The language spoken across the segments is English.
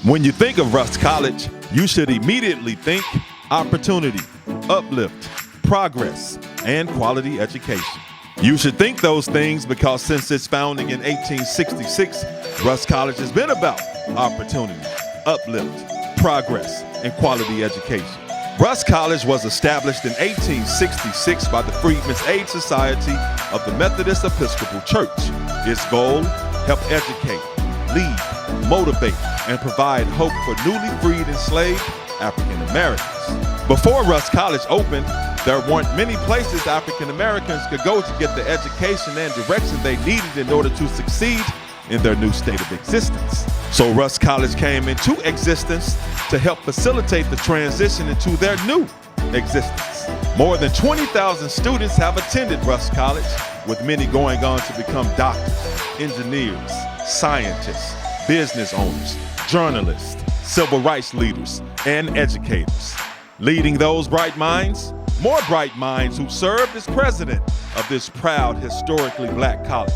When you think of Rust College, you should immediately think opportunity, uplift, progress, and quality education. You should think those things because since its founding in 1866, Rust College has been about opportunity, uplift, progress, and quality education. Rust College was established in 1866 by the Freedmen's Aid Society of the Methodist Episcopal Church. Its goal, help educate, lead, motivate, and provide hope for newly freed enslaved African Americans. Before Rust College opened, there weren't many places African Americans could go to get the education and direction they needed in order to succeed in their new state of existence. So Rust College came into existence to help facilitate the transition into their new existence. More than 20,000 students have attended Rust College, with many going on to become doctors, engineers, scientists, business owners, journalists, civil rights leaders, and educators. Leading those bright minds, more bright minds who served as president of this proud, historically black college.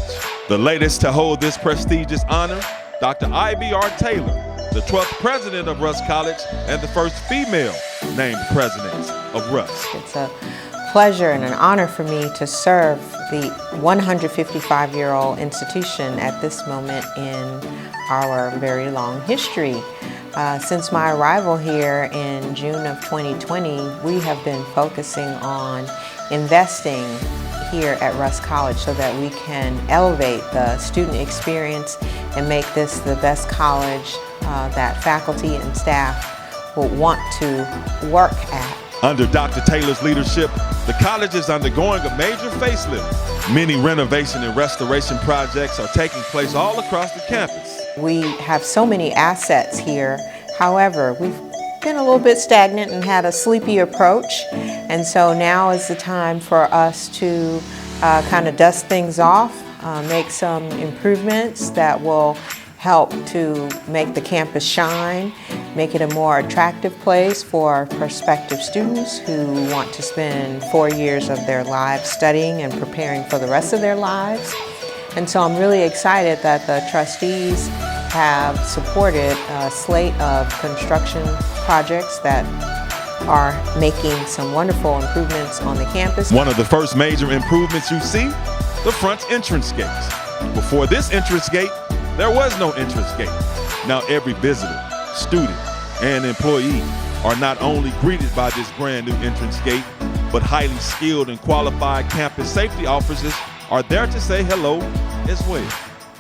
The latest to hold this prestigious honor, Dr. Ivy R. Taylor, the 12th president of Rust College and the first female named president of Rust. It's a pleasure and an honor for me to serve the 155-year-old institution at this moment in our very long history. Since my arrival here in June of 2020, we have been focusing on investing here at Rust College so that we can elevate the student experience and make this the best college that faculty and staff will want to work at. Under Dr. Taylor's leadership, the college is undergoing a major facelift. Many renovation and restoration projects are taking place all across the campus. We have so many assets here. However, we've been a little bit stagnant and had a sleepy approach. And so now is the time for us to kind of dust things off, make some improvements that will help to make the campus shine, make it a more attractive place for prospective students who want to spend 4 years of their lives studying and preparing for the rest of their lives. And so I'm really excited that the trustees have supported a slate of construction projects that are making some wonderful improvements on the campus. One of the first major improvements you see, the front entrance gates. Before this entrance gate, there was no entrance gate. Now every visitor, student, and employee are not only greeted by this brand new entrance gate, but highly skilled and qualified campus safety officers are there to say hello as well.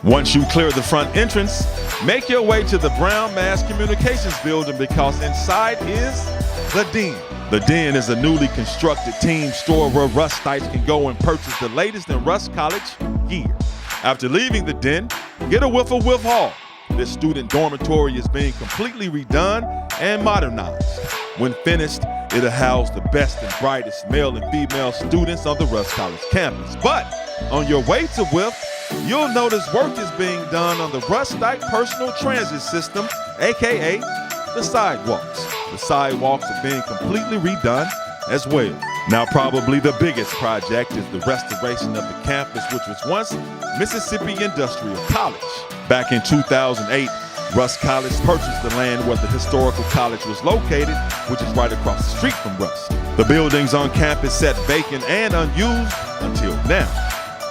Once you clear the front entrance, make your way to the Brown Mass Communications building because inside is the Den. The Den is a newly constructed team store where Rustites can go and purchase the latest in Rust College gear. After leaving the Den, get a whiff of Whiff Hall. This student dormitory is being completely redone and modernized. When finished, it'll house the best and brightest male and female students on the Rust College campus. But on your way to Whiff, you'll notice work is being done on the Rustite Personal Transit System, aka the sidewalks. The sidewalks are being completely redone as well. Now probably the biggest project is the restoration of the campus, which was once Mississippi Industrial College. Back in 2008, Rust College purchased the land where the historical college was located, which is right across the street from Rust. The buildings on campus sat vacant and unused until now.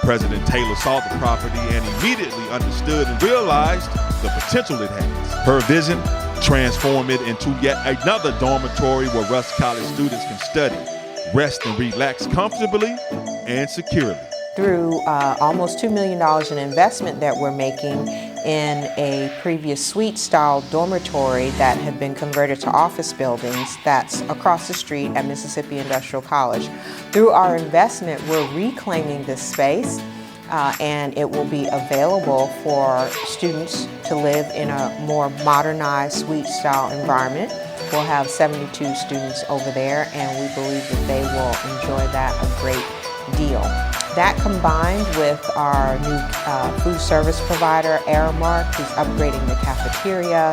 President Taylor saw the property and immediately understood and realized the potential it has. Her vision, transform it into yet another dormitory where Rust College students can study, rest and relax comfortably and securely. Through almost $2 million in investment that we're making in a previous suite-style dormitory that had been converted to office buildings that's across the street at Mississippi Industrial College. Through our investment, we're reclaiming this space and it will be available for students to live in a more modernized suite-style environment. We'll have 72 students over there and we believe that they will enjoy that a great deal. That combined with our new food service provider, Aramark, who's upgrading the cafeteria,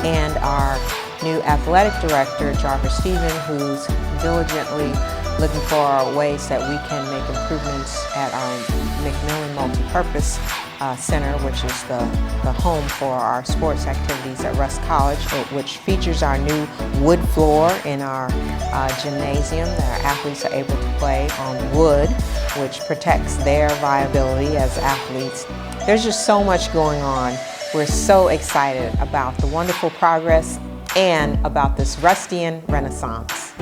and our new athletic director, Jarvis Stephen, who's diligently looking for ways that we can make improvements at our McMillan multipurpose Center, which is the home for our sports activities at Rust College, which features our new wood floor in our gymnasium that our athletes are able to play on wood, which protects their viability as athletes. There's just so much going on. We're so excited about the wonderful progress and about this Rustian Renaissance.